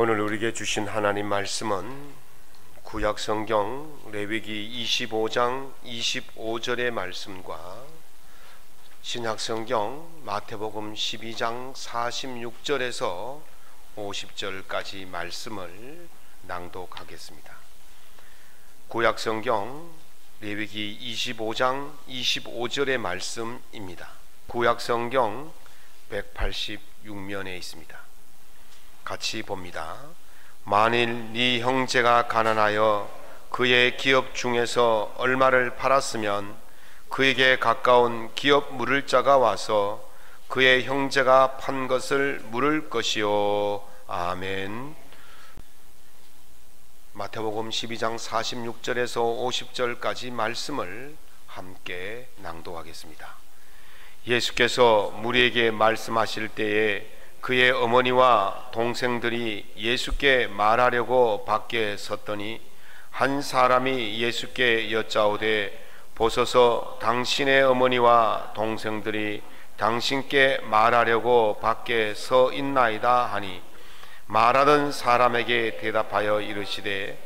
오늘 우리에게 주신 하나님 말씀은 구약성경 레위기 25장 25절의 말씀과 신약성경 마태복음 12장 46절에서 50절까지 말씀을 낭독하겠습니다. 구약성경 레위기 25장 25절의 말씀입니다. 구약성경 186면에 있습니다. 같이 봅니다. 만일 네 형제가 가난하여 그의 기업 중에서 얼마를 팔았으면 그에게 가까운 기업 물을 자가 와서 그의 형제가 판 것을 물을 것이요. 아멘. 마태복음 12장 46절에서 50절까지 말씀을 함께 낭독하겠습니다. 예수께서 무리에게 말씀하실 때에 그의 어머니와 동생들이 예수께 말하려고 밖에 섰더니 한 사람이 예수께 여짜오되 보소서 당신의 어머니와 동생들이 당신께 말하려고 밖에 서 있나이다 하니 말하던 사람에게 대답하여 이르시되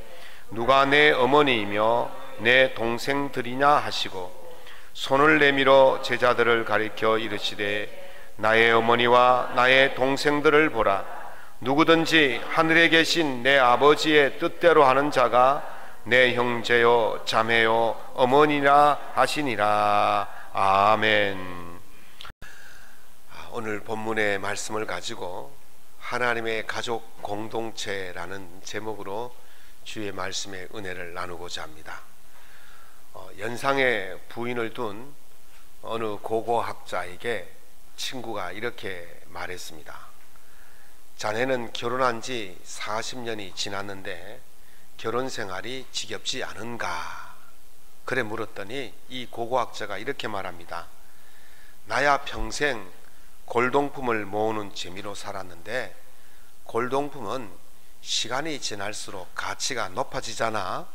누가 내 어머니이며 내 동생들이냐 하시고 손을 내밀어 제자들을 가리켜 이르시되 나의 어머니와 나의 동생들을 보라. 누구든지 하늘에 계신 내 아버지의 뜻대로 하는 자가 내 형제요 자매요 어머니라 하시니라. 아멘. 오늘 본문의 말씀을 가지고 하나님의 가족 공동체라는 제목으로 주의 말씀의 은혜를 나누고자 합니다. 연상의 부인을 둔 어느 고고학자에게 친구가 이렇게 말했습니다. 자네는 결혼한 지 40년이 지났는데 결혼 생활이 지겹지 않은가? 그래 물었더니 이 고고학자가 이렇게 말합니다. 나야 평생 골동품을 모으는 재미로 살았는데 골동품은 시간이 지날수록 가치가 높아지잖아.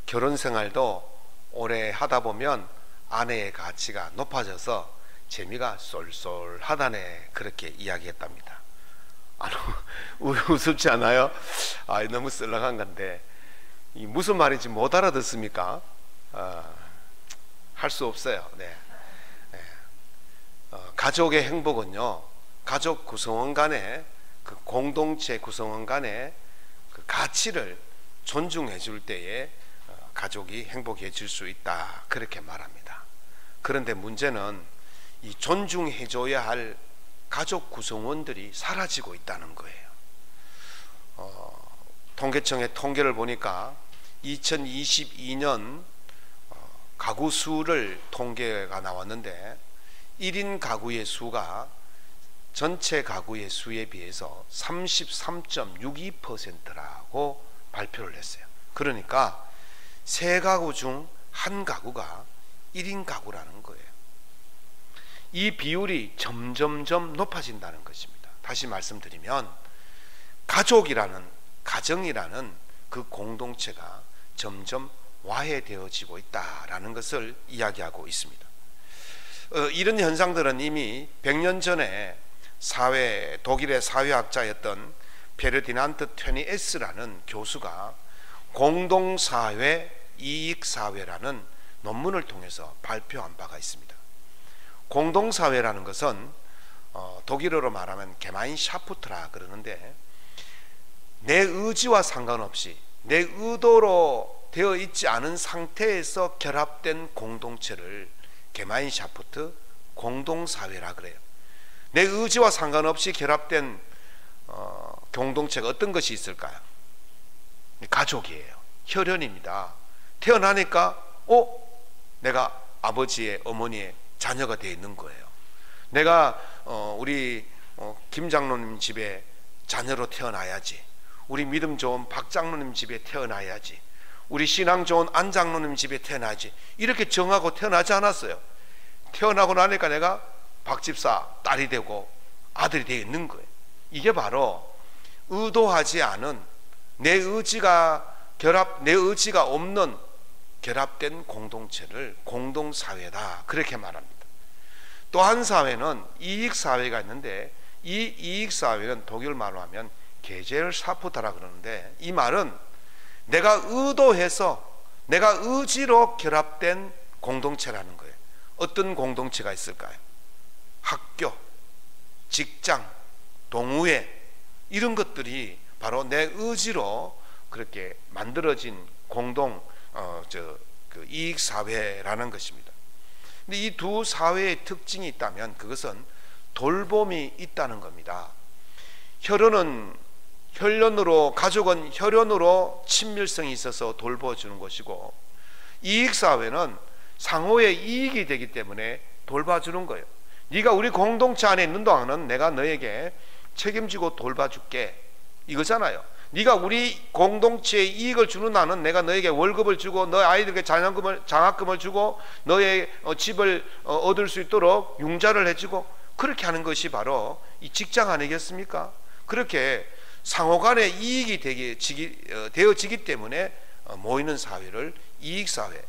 결혼 생활도 오래 하다 보면 아내의 가치가 높아져서 재미가 쏠쏠하다네. 그렇게 이야기했답니다. 우습지 않아요? 너무 썰렁한 건데 이 무슨 말인지 못 알아듣습니까? 할 수 없어요. 네. 가족의 행복은요, 가족 구성원 간의 그 공동체 구성원 간의 그 가치를 존중해 줄 때에 가족이 행복해질 수 있다. 그렇게 말합니다. 그런데 문제는 이 존중해 줘야 할 가족 구성원들이 사라지고 있다는 거예요. 통계청의 통계를 보니까 2022년 가구 수를 통계가 나왔는데 1인 가구의 수가 전체 가구의 수에 비해서 33.62%라고 발표를 했어요. 그러니까 세 가구 중 한 가구가 1인 가구라는 거예요. 이 비율이 점점점 높아진다는 것입니다. 다시 말씀드리면 가족이라는, 가정이라는 그 공동체가 점점 와해되어지고 있다라는 것을 이야기하고 있습니다. 이런 현상들은 이미 100년 전에 독일의 사회학자였던 페르디난트 텟니에스라는 교수가 공동사회, 이익사회라는 논문을 통해서 발표한 바가 있습니다. 공동사회라는 것은 독일어로 말하면 게마인샤프트라 그러는데 내 의지와 상관없이 내 의도로 되어 있지 않은 상태에서 결합된 공동체를 게마인샤프트, 공동사회라 그래요. 내 의지와 상관없이 결합된 공동체가 어떤 것이 있을까요? 가족이에요. 혈연입니다. 태어나니까 내가 아버지의 어머니의 자녀가 되어 있는 거예요. 내가 우리 김 장로님 집에 자녀로 태어나야지. 우리 믿음 좋은 박 장로님 집에 태어나야지. 우리 신앙 좋은 안 장로님 집에 태어나야지. 이렇게 정하고 태어나지 않았어요. 태어나고 나니까 내가 박 집사 딸이 되고 아들이 되어 있는 거예요. 이게 바로 의도하지 않은 내 의지가 없는 결합된 공동체를 공동사회다. 그렇게 말합니다. 또 한 사회는 이익사회가 있는데 이 이익사회는 독일 말로 하면 계절사포다라 그러는데, 이 말은 내가 의도해서 내가 의지로 결합된 공동체라는 거예요. 어떤 공동체가 있을까요? 학교, 직장, 동호회, 이런 것들이 바로 내 의지로 그렇게 만들어진 공동 이익 사회라는 것입니다. 근데 이 두 사회의 특징이 있다면 그것은 돌봄이 있다는 겁니다. 가족은 혈연으로 친밀성이 있어서 돌봐주는 것이고, 이익 사회는 상호의 이익이 되기 때문에 돌봐주는 거예요. 네가 우리 공동체 안에 있는 동안은 내가 너에게 책임지고 돌봐줄게, 이거잖아요. 네가 우리 공동체에 이익을 주는 한은 내가 너에게 월급을 주고 너 아이들에게 장학금을 주고 너의 집을 얻을 수 있도록 융자를 해주고, 그렇게 하는 것이 바로 이 직장 아니겠습니까? 그렇게 상호간에 이익이 되어지기 때문에 모이는 사회를 이익사회,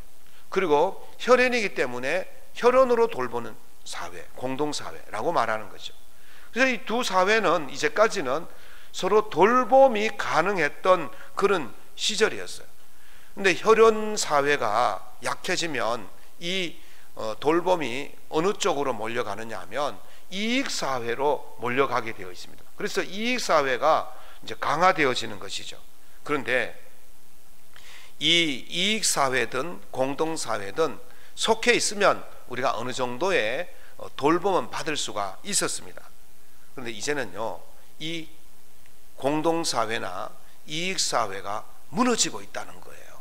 그리고 혈연이기 때문에 혈연으로 돌보는 사회, 공동사회라고 말하는 거죠. 그래서 이 두 사회는 이제까지는 서로 돌봄이 가능했던 그런 시절이었어요. 근데 혈연 사회가 약해지면 이 돌봄이 어느 쪽으로 몰려가느냐 하면 이익 사회로 몰려가게 되어 있습니다. 그래서 이익 사회가 이제 강화되어지는 것이죠. 그런데 이 이익 사회든 공동 사회든 속해 있으면 우리가 어느 정도의 돌봄은 받을 수가 있었습니다. 그런데 이제는요, 이 공동사회나 이익사회가 무너지고 있다는 거예요.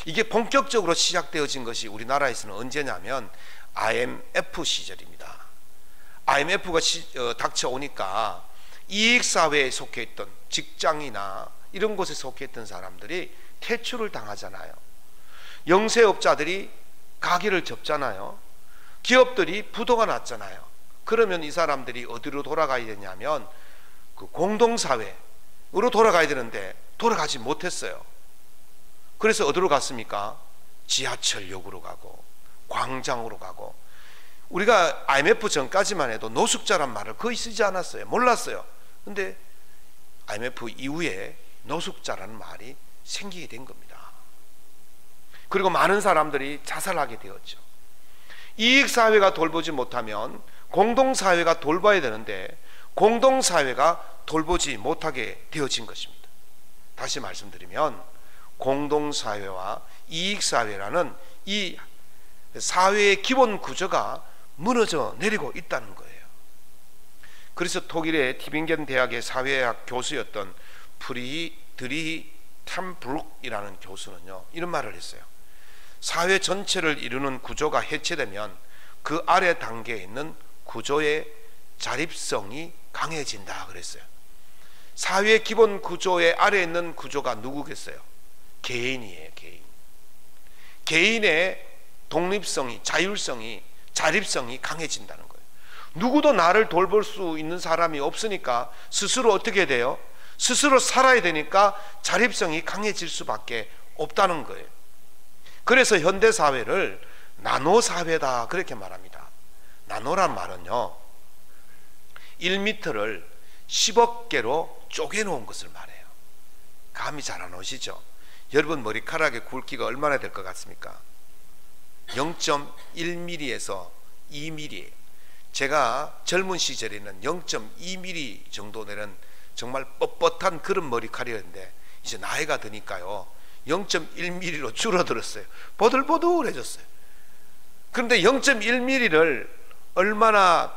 이게 본격적으로 시작되어진 것이 우리나라에서는 언제냐면 IMF 시절입니다. IMF가 닥쳐오니까 이익사회에 속해 있던 직장이나 이런 곳에 속해 있던 사람들이 퇴출을 당하잖아요. 영세업자들이 가게를 접잖아요. 기업들이 부도가 났잖아요. 그러면 이 사람들이 어디로 돌아가야 되냐면 그 공동사회로 돌아가야 되는데 돌아가지 못했어요. 그래서 어디로 갔습니까? 지하철역으로 가고 광장으로 가고. 우리가 IMF 전까지만 해도 노숙자란 말을 거의 쓰지 않았어요. 몰랐어요. 근데 IMF 이후에 노숙자라는 말이 생기게 된 겁니다. 그리고 많은 사람들이 자살하게 되었죠. 이익사회가 돌보지 못하면 공동사회가 돌봐야 되는데 공동사회가 돌보지 못하게 되어진 것입니다. 다시 말씀드리면 공동사회와 이익사회라는 이 사회의 기본 구조가 무너져 내리고 있다는 거예요. 그래서 독일의 티빙겐 대학의 사회학 교수였던 프리드리히 탐브룩이라는 교수는요, 이런 말을 했어요. 사회 전체를 이루는 구조가 해체되면 그 아래 단계에 있는 구조의 자립성이 강해진다 그랬어요. 사회의 기본 구조의 아래에 있는 구조가 누구겠어요? 개인이에요. 개인의 독립성이, 자율성이, 자립성이 강해진다는 거예요. 누구도 나를 돌볼 수 있는 사람이 없으니까 스스로 어떻게 돼요? 스스로 살아야 되니까 자립성이 강해질 수밖에 없다는 거예요. 그래서 현대사회를 나노사회다 그렇게 말합니다. 나노란 말은요, 1m를 10억 개로 쪼개놓은 것을 말해요. 감이 잘 안 오시죠? 여러분 머리카락의 굵기가 얼마나 될 것 같습니까? 0.1mm에서 2mm. 제가 젊은 시절에는 0.2mm 정도 되는 정말 뻣뻣한 그런 머리카락이었는데 이제 나이가 드니까요 0.1mm로 줄어들었어요. 보들보들해졌어요. 그런데 0.1mm를 얼마나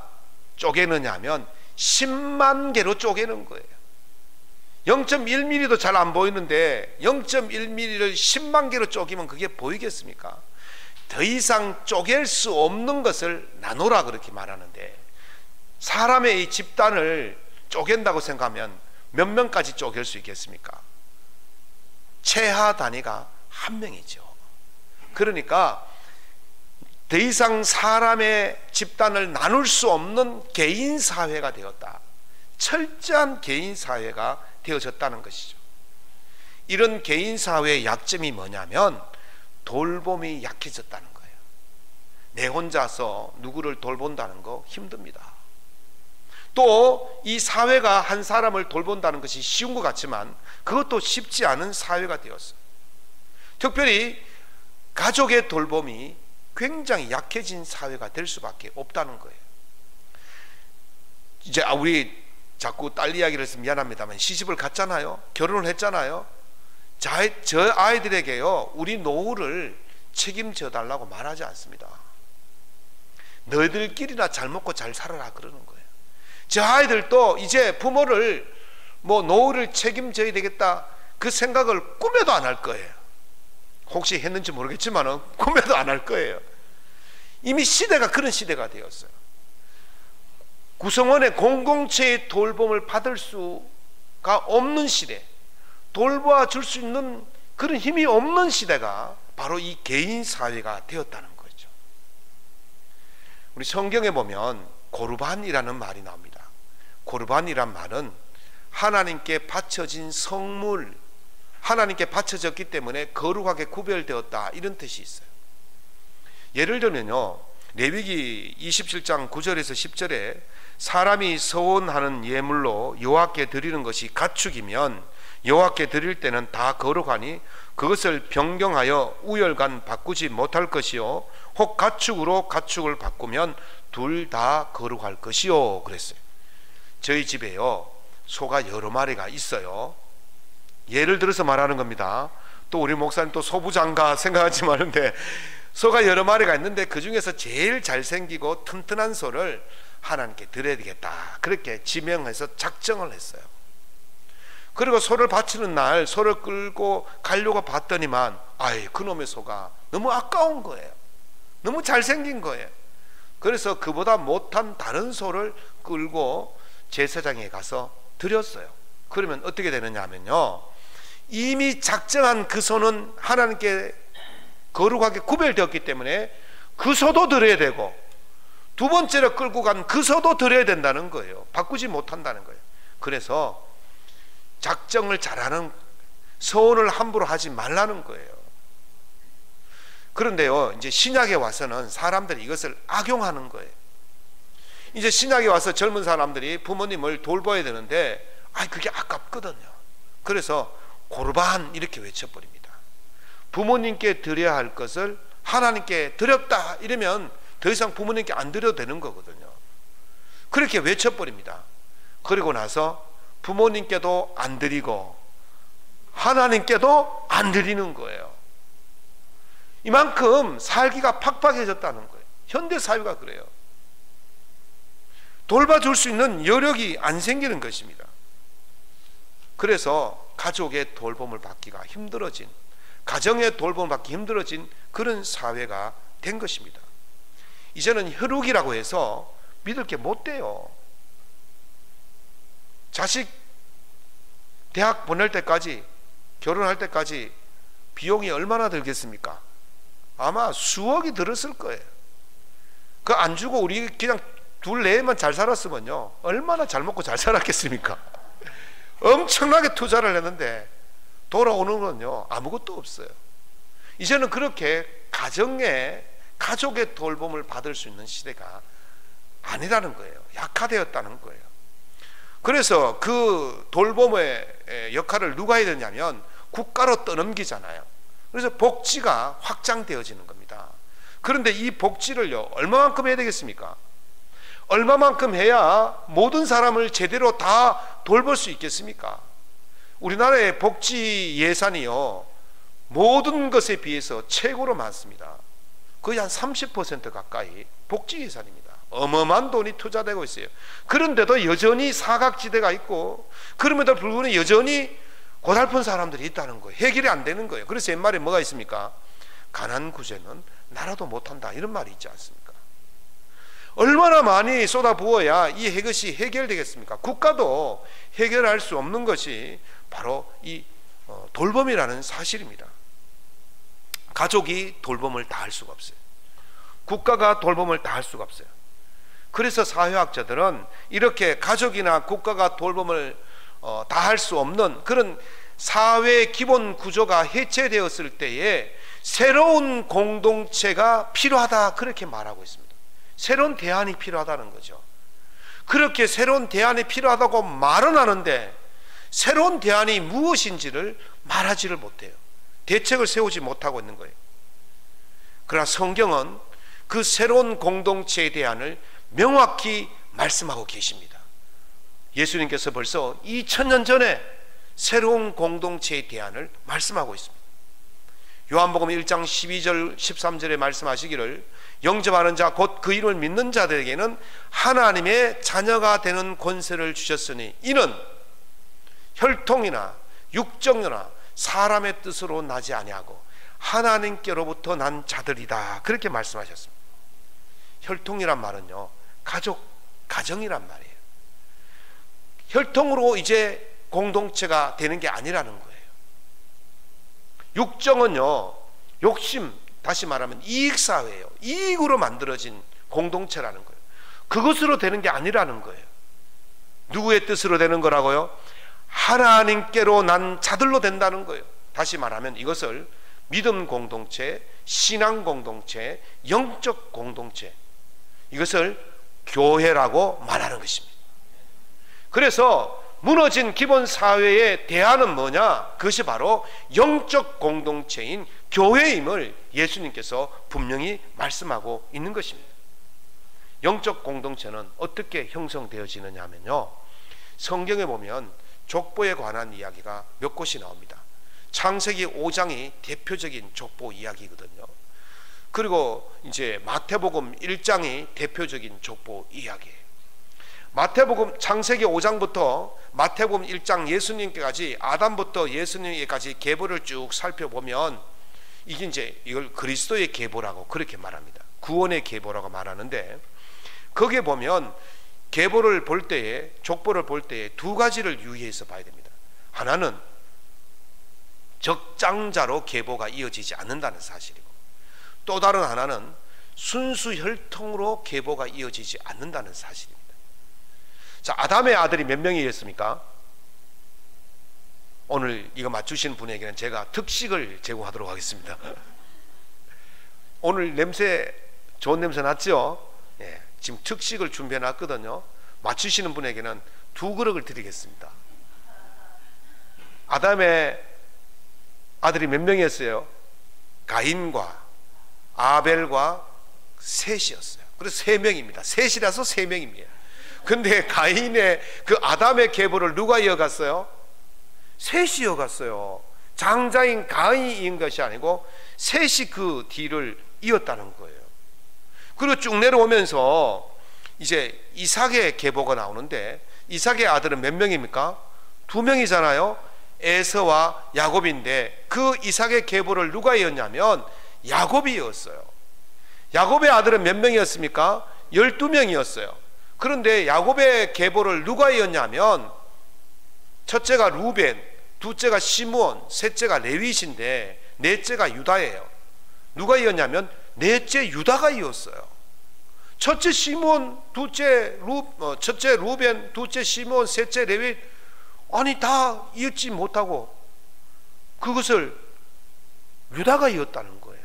쪼개느냐 하면 10만 개로 쪼개는 거예요. 0.1mm도 잘 안 보이는데 0.1mm를 10만 개로 쪼개면 그게 보이겠습니까? 더 이상 쪼갤 수 없는 것을 나노라 그렇게 말하는데, 사람의 이 집단을 쪼갠다고 생각하면 몇 명까지 쪼갤 수 있겠습니까? 최하 단위가 한 명이죠. 그러니까 더 이상 사람의 집단을 나눌 수 없는 개인 사회가 되었다. 철저한 개인 사회가 되어졌다는 것이죠. 이런 개인 사회의 약점이 뭐냐면 돌봄이 약해졌다는 거예요. 내 혼자서 누구를 돌본다는 거 힘듭니다. 또 이 사회가 한 사람을 돌본다는 것이 쉬운 것 같지만 그것도 쉽지 않은 사회가 되었어요. 특별히 가족의 돌봄이 굉장히 약해진 사회가 될 수밖에 없다는 거예요. 이제 우리 자꾸 딸 이야기를 해서 미안합니다만 시집을 갔잖아요. 결혼을 했잖아요. 저 아이들에게요, 우리 노후를 책임져 달라고 말하지 않습니다. 너희들끼리나 잘 먹고 잘 살아라 그러는 거예요. 저 아이들도 이제 부모를 노후를 책임져야 되겠다 그 생각을 꿈에도 안 할 거예요. 혹시 했는지 모르겠지만 꿈에도 안 할 거예요. 이미 시대가 그런 시대가 되었어요. 구성원의 공동체의 돌봄을 받을 수가 없는 시대, 돌보아 줄 수 있는 그런 힘이 없는 시대가 바로 이 개인 사회가 되었다는 거죠. 우리 성경에 보면 고르반이라는 말이 나옵니다. 고르반이란 말은 하나님께 바쳐진 성물, 하나님께 바쳐졌기 때문에 거룩하게 구별되었다 이런 뜻이 있어요. 예를 들면요, 레위기 27장 9절에서 10절에 사람이 서원하는 예물로 여호와께 드리는 것이 가축이면 여호와께 드릴 때는 다 거룩하니 그것을 변경하여 우열간 바꾸지 못할 것이요 혹 가축으로 가축을 바꾸면 둘 다 거룩할 것이요 그랬어요. 저희 집에요 소가 여러 마리가 있어요. 예를 들어서 말하는 겁니다. 또 우리 목사님 또 소부장가 생각하지 마는데 소가 여러 마리가 있는데 그 중에서 제일 잘생기고 튼튼한 소를 하나님께 드려야 되겠다 그렇게 지명해서 작정을 했어요. 그리고 소를 바치는 날 소를 끌고 가려고 봤더니만 그놈의 소가 너무 아까운 거예요. 너무 잘생긴 거예요. 그래서 그보다 못한 다른 소를 끌고 제사장에 가서 드렸어요. 그러면 어떻게 되느냐 하면요, 이미 작정한 그 소는 하나님께 거룩하게 구별되었기 때문에 그 소도 드려야 되고 두 번째로 끌고 간 그 소도 드려야 된다는 거예요. 바꾸지 못한다는 거예요. 그래서 작정을 잘하는 서원을 함부로 하지 말라는 거예요. 그런데요, 이제 신약에 와서는 사람들이 이것을 악용하는 거예요. 이제 신약에 와서 젊은 사람들이 부모님을 돌봐야 되는데 그게 아깝거든요. 그래서 고르반 이렇게 외쳐버립니다. 부모님께 드려야 할 것을 하나님께 드렸다 이러면 더 이상 부모님께 안 드려도 되는 거거든요. 그렇게 외쳐버립니다. 그리고 나서 부모님께도 안 드리고 하나님께도 안 드리는 거예요. 이만큼 살기가 팍팍해졌다는 거예요. 현대 사회가 그래요. 돌봐줄 수 있는 여력이 안 생기는 것입니다. 그래서 가족의 돌봄을 받기가 힘들어진, 가정의 돌봄을 받기 힘들어진 그런 사회가 된 것입니다. 이제는 혈육이라고 해서 믿을 게 못 돼요. 자식 대학 보낼 때까지, 결혼할 때까지 비용이 얼마나 들겠습니까? 아마 수억이 들었을 거예요. 그 안 주고 우리 그냥 둘 내만 잘 살았으면요 얼마나 잘 먹고 잘 살았겠습니까? 엄청나게 투자를 했는데 돌아오는 건요 아무것도 없어요. 이제는 그렇게 가족의 돌봄을 받을 수 있는 시대가 아니라는 거예요. 약화되었다는 거예요. 그래서 그 돌봄의 역할을 누가 해야 되냐면 국가로 떠넘기잖아요. 그래서 복지가 확장되어지는 겁니다. 그런데 이 복지를요 얼마만큼 해야 되겠습니까? 얼마만큼 해야 모든 사람을 제대로 다 돌볼 수 있겠습니까? 우리나라의 복지 예산이요 모든 것에 비해서 최고로 많습니다. 거의 한 30% 가까이 복지 예산입니다. 어마어마한 돈이 투자되고 있어요. 그런데도 여전히 사각지대가 있고 그럼에도 불구하고 여전히 고달픈 사람들이 있다는 거예요. 해결이 안 되는 거예요. 그래서 옛말에 뭐가 있습니까? 가난 구제는 나라도 못한다 이런 말이 있지 않습니까? 얼마나 많이 쏟아부어야 이것이 해결되겠습니까? 국가도 해결할 수 없는 것이 바로 이 돌봄이라는 사실입니다. 가족이 돌봄을 다 할 수가 없어요. 국가가 돌봄을 다 할 수가 없어요. 그래서 사회학자들은 이렇게 가족이나 국가가 돌봄을 다 할 수 없는 그런 사회의 기본 구조가 해체되었을 때에 새로운 공동체가 필요하다 그렇게 말하고 있습니다. 새로운 대안이 필요하다는 거죠. 그렇게 새로운 대안이 필요하다고 말은 하는데 새로운 대안이 무엇인지를 말하지를 못해요. 대책을 세우지 못하고 있는 거예요. 그러나 성경은 그 새로운 공동체의 대안을 명확히 말씀하고 계십니다. 예수님께서 벌써 2000년 전에 새로운 공동체의 대안을 말씀하고 있습니다. 요한복음 1장 12절 13절에 말씀하시기를 영접하는 자 곧 그 이름을 믿는 자들에게는 하나님의 자녀가 되는 권세를 주셨으니 이는 혈통이나 육정이나 사람의 뜻으로 나지 아니하고 하나님께로부터 난 자들이다. 그렇게 말씀하셨습니다. 혈통이란 말은요, 가정이란 말이에요. 혈통으로 이제 공동체가 되는 게 아니라는 거예요. 육정은요, 욕심, 다시 말하면 이익사회예요. 이익으로 만들어진 공동체라는 거예요. 그것으로 되는 게 아니라는 거예요. 누구의 뜻으로 되는 거라고요? 하나님께로 난 자들로 된다는 거예요. 다시 말하면 이것을 믿음 공동체, 신앙 공동체, 영적 공동체, 이것을 교회라고 말하는 것입니다. 그래서 무너진 기본 사회의 대안은 뭐냐? 그것이 바로 영적 공동체인 교회임을 예수님께서 분명히 말씀하고 있는 것입니다. 영적 공동체는 어떻게 형성되어지느냐 하면요, 성경에 보면 족보에 관한 이야기가 몇 곳이 나옵니다. 창세기 5장이 대표적인 족보 이야기거든요. 그리고 이제 마태복음 1장이 대표적인 족보 이야기예요. 마태복음 창세기 5장부터 마태복음 1장 예수님께까지, 아담부터 예수님께까지 계보를 쭉 살펴보면 이게 이제 이걸 그리스도의 계보라고 그렇게 말합니다. 구원의 계보라고 말하는데, 거기에 보면 계보를 볼 때에, 족보를 볼 때에 두 가지를 유의해서 봐야 됩니다. 하나는 적장자로 계보가 이어지지 않는다는 사실이고, 또 다른 하나는 순수 혈통으로 계보가 이어지지 않는다는 사실입니다. 자, 아담의 아들이 몇 명이었습니까? 오늘 이거 맞추신 분에게는 제가 특식을 제공하도록 하겠습니다. 오늘 냄새, 좋은 냄새 났죠? 예, 지금 특식을 준비해 놨거든요. 맞추시는 분에게는 2그릇을 드리겠습니다. 아담의 아들이 몇 명이었어요? 가인과 아벨과 셋이었어요. 그래서 3명입니다. 셋이라서 3명입니다. 근데 가인의 그 아담의 계보를 누가 이어갔어요? 셋이 이어갔어요. 장자인 가인이 이은 것이 아니고 셋이 그 뒤를 이었다는 거예요. 그리고 쭉 내려오면서 이제 이삭의 계보가 나오는데, 이삭의 아들은 몇 명입니까? 2명이잖아요. 에서와 야곱인데 그 이삭의 계보를 누가 이었냐면 야곱이 이었어요. 야곱의 아들은 몇 명이었습니까? 12명이었어요. 그런데 야곱의 계보를 누가 이었냐면 첫째가 루벤, 둘째가 시므온, 셋째가 레위신데 넷째가 유다예요. 누가 이었냐면 넷째 유다가 이었어요. 첫째 시므온, 첫째 루벤, 둘째 시므온, 셋째 레위, 아니 다 이었지 못하고 그것을 유다가 이었다는 거예요.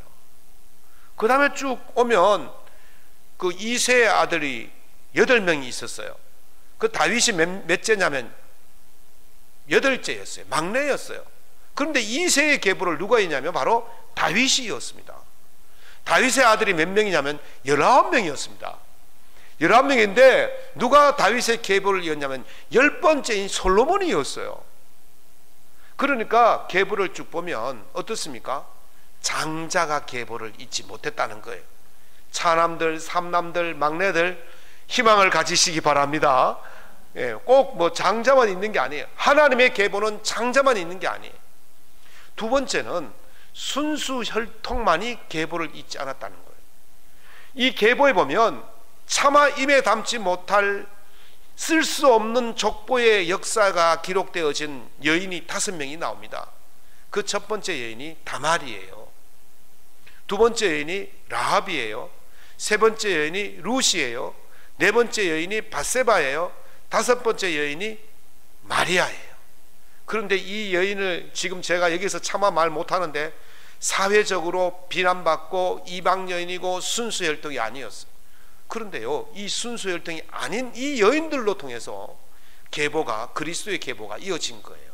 그 다음에 쭉 오면 그 이새의 아들이 8명이 있었어요. 그 다윗이 몇째냐면 8째였어요. 막내였어요. 그런데 이새의 계보를 누가 이었냐면 바로 다윗이 이었습니다. 다윗의 아들이 몇 명이냐면 19명이었습니다. 19명인데 누가 다윗의 계보를 이었냐면 10번째인 솔로몬이 이었어요. 그러니까 계보를 쭉 보면 어떻습니까? 장자가 계보를 잇지 못했다는 거예요. 차남들, 삼남들, 막내들 희망을 가지시기 바랍니다. 예, 꼭 뭐 장자만 있는 게 아니에요. 하나님의 계보는 장자만 있는 게 아니에요. 두 번째는 순수 혈통만이 계보를 잇지 않았다는 거예요. 이 계보에 보면 차마 입에 담지 못할 쓸 수 없는 족보의 역사가 기록되어진 여인이 5명이 나옵니다. 그 첫 번째 여인이 다말이에요. 두 번째 여인이 라합이에요. 세 번째 여인이 룻이에요. 네 번째 여인이 바세바예요. 다섯 번째 여인이 마리아예요. 그런데 이 여인을 지금 제가 여기서 차마 말 못하는데 사회적으로 비난받고 이방 여인이고 순수 혈통이 아니었어요. 그런데요, 이 순수 혈통이 아닌 이 여인들로 통해서 계보가, 그리스도의 계보가 이어진 거예요.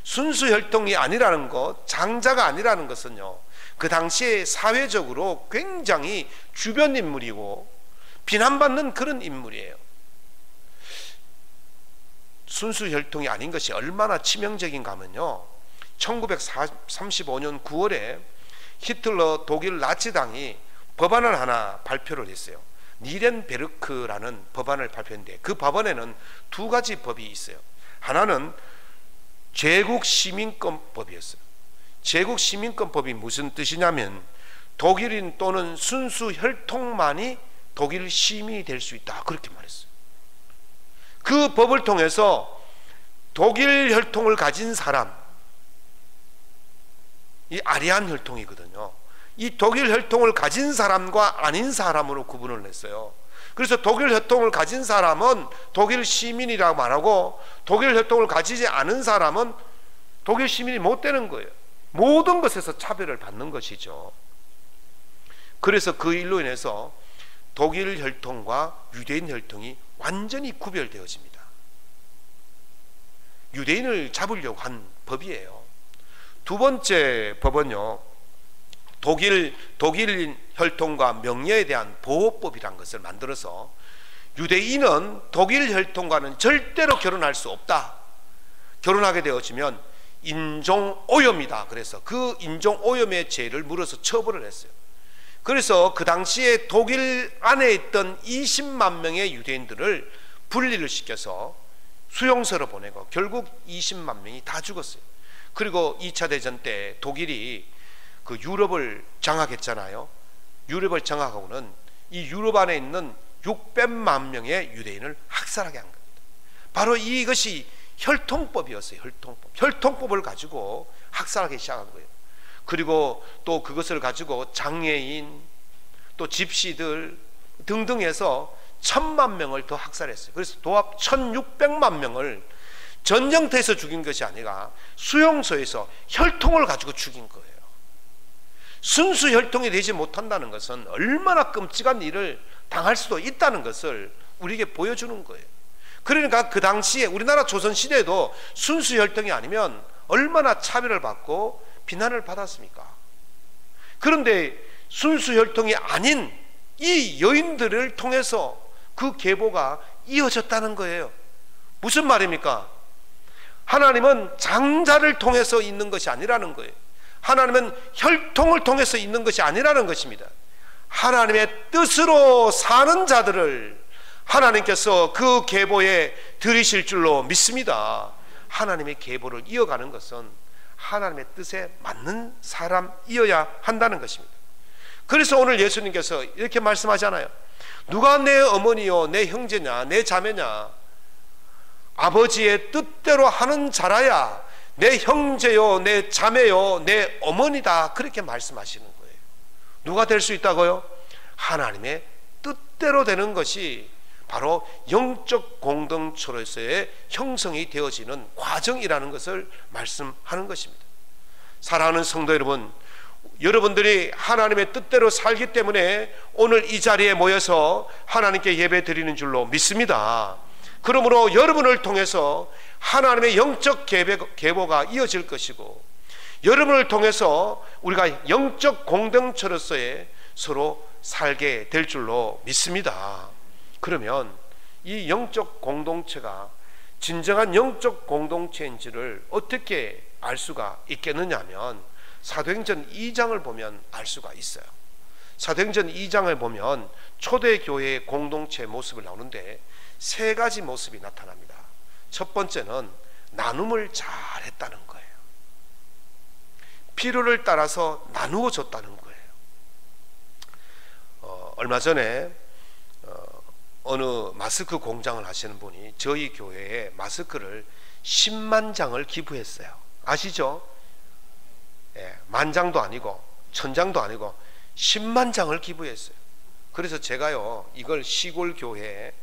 순수 혈통이 아니라는 것, 장자가 아니라는 것은요, 그 당시에 사회적으로 굉장히 주변 인물이고 비난받는 그런 인물이에요. 순수 혈통이 아닌 것이 얼마나 치명적인가 하면요, 1935년 9월에 히틀러 독일 나치당이 법안을 하나 발표를 했어요. 니렌베르크라는 법안을 발표했는데, 그 법안에는 두 가지 법이 있어요. 하나는 제국시민권법이었어요. 제국시민권법이 무슨 뜻이냐면, 독일인 또는 순수 혈통만이 독일 시민이 될 수 있다, 그렇게 말했어요. 그 법을 통해서 독일 혈통을 가진 사람, 이 아리안 혈통이거든요, 이 독일 혈통을 가진 사람과 아닌 사람으로 구분을 했어요. 그래서 독일 혈통을 가진 사람은 독일 시민이라고 말하고, 독일 혈통을 가지지 않은 사람은 독일 시민이 못 되는 거예요. 모든 것에서 차별을 받는 것이죠. 그래서 그 일로 인해서 독일 혈통과 유대인 혈통이 완전히 구별되어집니다. 유대인을 잡으려고 한 법이에요. 두 번째 법은요, 독일 혈통과 명예에 대한 보호법이란 것을 만들어서 유대인은 독일 혈통과는 절대로 결혼할 수 없다. 결혼하게 되어지면 인종오염이다. 그래서 그 인종오염의 죄를 물어서 처벌을 했어요. 그래서 그 당시에 독일 안에 있던 20만 명의 유대인들을 분리를 시켜서 수용소로 보내고 결국 20만 명이 다 죽었어요. 그리고 2차 대전 때 독일이 그 유럽을 장악했잖아요. 유럽을 장악하고는 이 유럽 안에 있는 600만 명의 유대인을 학살하게 한 겁니다. 바로 이것이 혈통법이었어요. 혈통법을 가지고 학살하기 시작한 거예요. 그리고 또 그것을 가지고 장애인, 또 집시들 등등 해서 1000만 명을 더 학살했어요. 그래서 도합 1600만 명을 전쟁터에서 죽인 것이 아니라 수용소에서 혈통을 가지고 죽인 거예요. 순수 혈통이 되지 못한다는 것은 얼마나 끔찍한 일을 당할 수도 있다는 것을 우리에게 보여주는 거예요. 그러니까 그 당시에 우리나라 조선시대에도 순수 혈통이 아니면 얼마나 차별을 받고 비난을 받았습니까? 그런데 순수 혈통이 아닌 이 여인들을 통해서 그 계보가 이어졌다는 거예요. 무슨 말입니까? 하나님은 장자를 통해서 있는 것이 아니라는 거예요. 하나님은 혈통을 통해서 있는 것이 아니라는 것입니다. 하나님의 뜻으로 사는 자들을 하나님께서 그 계보에 들이실 줄로 믿습니다. 하나님의 계보를 이어가는 것은 하나님의 뜻에 맞는 사람이어야 한다는 것입니다. 그래서 오늘 예수님께서 이렇게 말씀하잖아요. 누가 내 어머니요 내 형제냐 내 자매냐, 아버지의 뜻대로 하는 자라야 내 형제요 내 자매요 내 어머니다, 그렇게 말씀하시는 거예요. 누가 될 수 있다고요? 하나님의 뜻대로 되는 것이 바로 영적 공동체로서의 형성이 되어지는 과정이라는 것을 말씀하는 것입니다. 사랑하는 성도 여러분, 여러분들이 하나님의 뜻대로 살기 때문에 오늘 이 자리에 모여서 하나님께 예배 드리는 줄로 믿습니다. 그러므로 여러분을 통해서 하나님의 영적 계보가 이어질 것이고, 여러분을 통해서 우리가 영적 공동체로서의 서로 살게 될 줄로 믿습니다. 그러면 이 영적 공동체가 진정한 영적 공동체인지를 어떻게 알 수가 있겠느냐 하면 사도행전 2장을 보면 알 수가 있어요. 사도행전 2장을 보면 초대교회의 공동체 모습을 나오는데 세 가지 모습이 나타납니다. 첫 번째는 나눔을 잘 했다는 거예요. 필요를 따라서 나누어 줬다는 거예요. 얼마 전에 어느 마스크 공장을 하시는 분이 저희 교회에 마스크를 10만 장을 기부했어요. 아시죠? 예, 만 장도 아니고 1000장도 아니고 10만 장을 기부했어요. 그래서 제가요, 이걸 시골 교회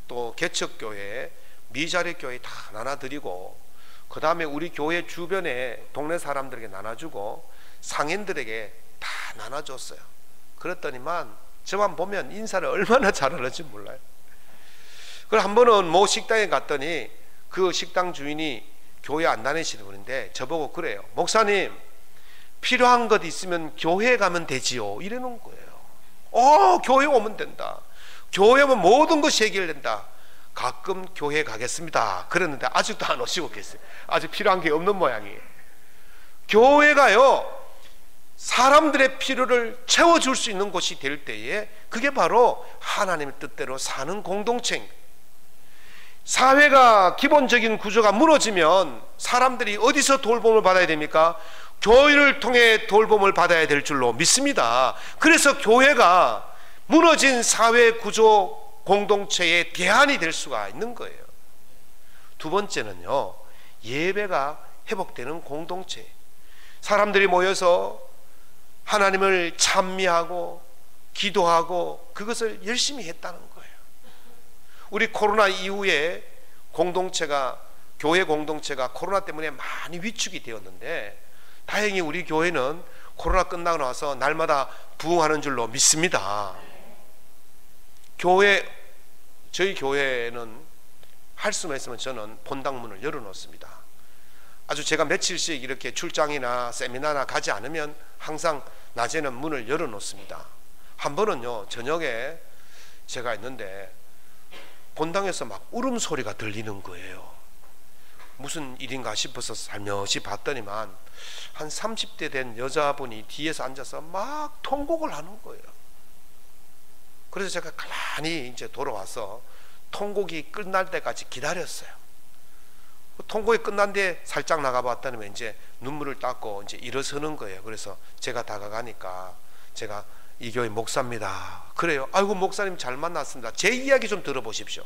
또 개척 교회 미자리 교회 다 나눠드리고, 그 다음에 우리 교회 주변에 동네 사람들에게 나눠주고 상인들에게 다 나눠줬어요. 그랬더니만 저만 보면 인사를 얼마나 잘하는지 몰라요. 그걸 한 번은 모 식당에 갔더니 그 식당 주인이 교회 안 다니시는 분인데 저보고 그래요. 목사님, 필요한 것 있으면 교회에 가면 되지요, 이러는 거예요. 교회 오면 된다. 교회 오면 모든 것이 해결된다. 가끔 교회 가겠습니다 그랬는데 아직도 안 오시고 계세요. 아직 필요한 게 없는 모양이에요. 교회가요, 사람들의 필요를 채워줄 수 있는 곳이 될 때에 그게 바로 하나님의 뜻대로 사는 공동체입니다. 사회가 기본적인 구조가 무너지면 사람들이 어디서 돌봄을 받아야 됩니까? 교회를 통해 돌봄을 받아야 될 줄로 믿습니다. 그래서 교회가 무너진 사회 구조 공동체의 대안이 될 수가 있는 거예요. 두 번째는요, 예배가 회복되는 공동체. 사람들이 모여서 하나님을 찬미하고 기도하고 그것을 열심히 했다는 거예요. 우리 코로나 이후에 공동체가, 교회 공동체가 코로나 때문에 많이 위축이 되었는데 다행히 우리 교회는 코로나 끝나고 나서 날마다 부흥하는 줄로 믿습니다. 저희 교회는 할 수만 있으면 저는 본당문을 열어놓습니다. 아주 제가 며칠씩 이렇게 출장이나 세미나나 가지 않으면 항상 낮에는 문을 열어놓습니다. 한 번은요, 저녁에 제가 있는데 본당에서 막 울음소리가 들리는 거예요. 무슨 일인가 싶어서 살며시 봤더니만 한 30대 된 여자분이 뒤에서 앉아서 막 통곡을 하는 거예요. 그래서 제가 가만히 이제 돌아와서 통곡이 끝날 때까지 기다렸어요. 통곡이 끝난 뒤에 살짝 나가봤더니 이제 눈물을 닦고 이제 일어서는 거예요. 그래서 제가 다가가니까 제가 이 교회 목사입니다. 그래요. 아이고 목사님 잘 만났습니다. 제 이야기 좀 들어보십시오.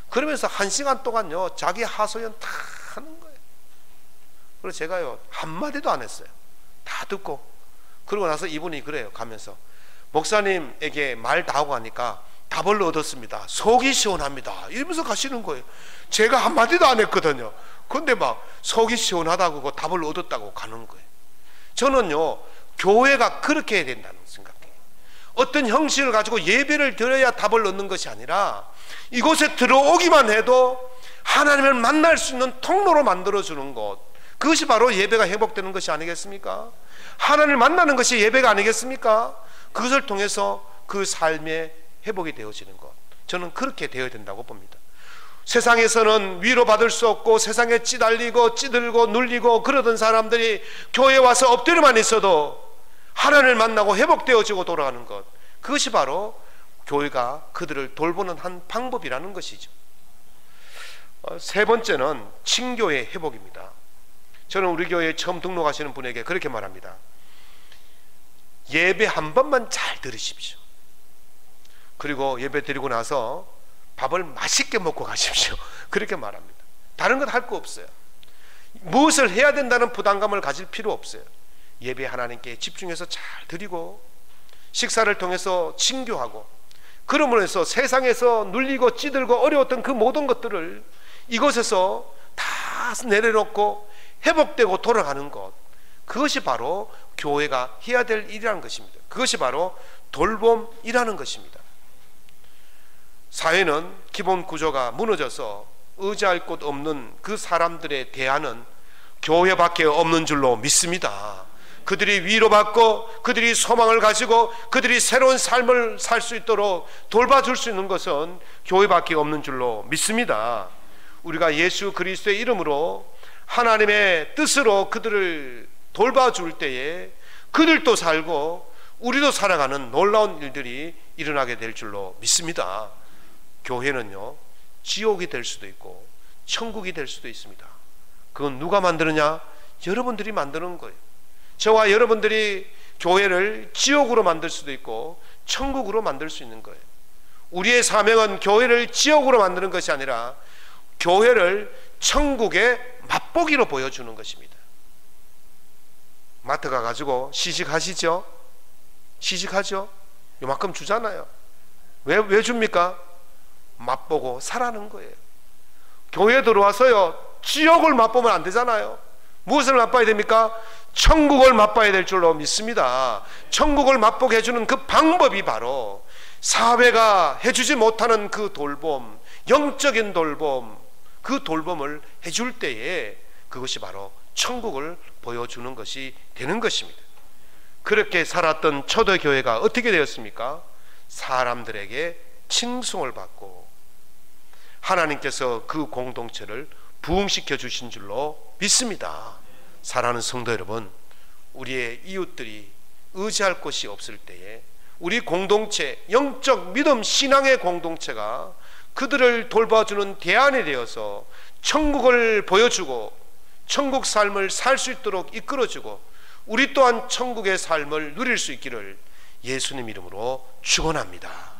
그러면서 1시간 동안요 자기 하소연 다 하는 거예요. 그래서 제가요 한마디도 안 했어요. 다 듣고. 그러고 나서 이분이 그래요. 가면서 목사님에게 말 다 하고 가니까 답을 얻었습니다. 속이 시원합니다. 이러면서 가시는 거예요. 제가 한마디도 안 했거든요. 근데 막 속이 시원하다고 답을 얻었다고 가는 거예요. 저는요 교회가 그렇게 해야 된다는 생각이에요. 어떤 형식을 가지고 예배를 드려야 답을 얻는 것이 아니라 이곳에 들어오기만 해도 하나님을 만날 수 있는 통로로 만들어주는 것, 그것이 바로 예배가 회복되는 것이 아니겠습니까? 하나님을 만나는 것이 예배가 아니겠습니까? 그것을 통해서 그 삶의 회복이 되어지는 것, 저는 그렇게 되어야 된다고 봅니다. 세상에서는 위로받을 수 없고 세상에 찌달리고 찌들고 눌리고 그러던 사람들이 교회에 와서 엎드려만 있어도 하나님을 만나고 회복되어지고 돌아가는 것, 그것이 바로 교회가 그들을 돌보는 한 방법이라는 것이죠. 세 번째는 친교의 회복입니다. 저는 우리 교회에 처음 등록하시는 분에게 그렇게 말합니다. 예배 한 번만 잘 들으십시오. 그리고 예배 드리고 나서 밥을 맛있게 먹고 가십시오. 그렇게 말합니다. 다른 건 할 거 없어요. 무엇을 해야 된다는 부담감을 가질 필요 없어요. 예배 하나님께 집중해서 잘 드리고 식사를 통해서 친교하고, 그러므로 해서 세상에서 눌리고 찌들고 어려웠던 그 모든 것들을 이곳에서 다 내려놓고 회복되고 돌아가는 것, 그것이 바로 교회가 해야 될 일이라는 것입니다. 그것이 바로 돌봄이라는 것입니다. 사회는 기본 구조가 무너져서 의지할 곳 없는 그 사람들의 대안은 교회밖에 없는 줄로 믿습니다. 그들이 위로받고 그들이 소망을 가지고 그들이 새로운 삶을 살 수 있도록 돌봐줄 수 있는 것은 교회밖에 없는 줄로 믿습니다. 우리가 예수 그리스도의 이름으로 하나님의 뜻으로 그들을 돌봐줄 때에 그들도 살고 우리도 살아가는 놀라운 일들이 일어나게 될 줄로 믿습니다. 교회는요 지옥이 될 수도 있고 천국이 될 수도 있습니다. 그건 누가 만드느냐? 여러분들이 만드는 거예요. 저와 여러분들이 교회를 지옥으로 만들 수도 있고 천국으로 만들 수 있는 거예요. 우리의 사명은 교회를 지옥으로 만드는 것이 아니라 교회를 천국의 맛보기로 보여주는 것입니다. 마트 가가지고 시식하시죠? 시식하죠? 요만큼 주잖아요. 왜 줍니까? 맛보고 사라는 거예요. 교회에 들어와서요 지옥을 맛보면 안 되잖아요. 무엇을 맛봐야 됩니까? 천국을 맛봐야 될 줄로 믿습니다. 천국을 맛보게 해주는 그 방법이 바로 사회가 해주지 못하는 그 돌봄, 영적인 돌봄, 그 돌봄을 해줄 때에 그것이 바로 천국을 보여주는 것이 되는 것입니다. 그렇게 살았던 초대교회가 어떻게 되었습니까? 사람들에게 칭송을 받고 하나님께서 그 공동체를 부흥시켜 주신 줄로 믿습니다. 사랑하는 성도 여러분, 우리의 이웃들이 의지할 곳이 없을 때에 우리 공동체, 영적 믿음 신앙의 공동체가 그들을 돌봐주는 대안이 되어서 천국을 보여주고 천국 삶을 살 수 있도록 이끌어주고 우리 또한 천국의 삶을 누릴 수 있기를 예수님 이름으로 축원합니다.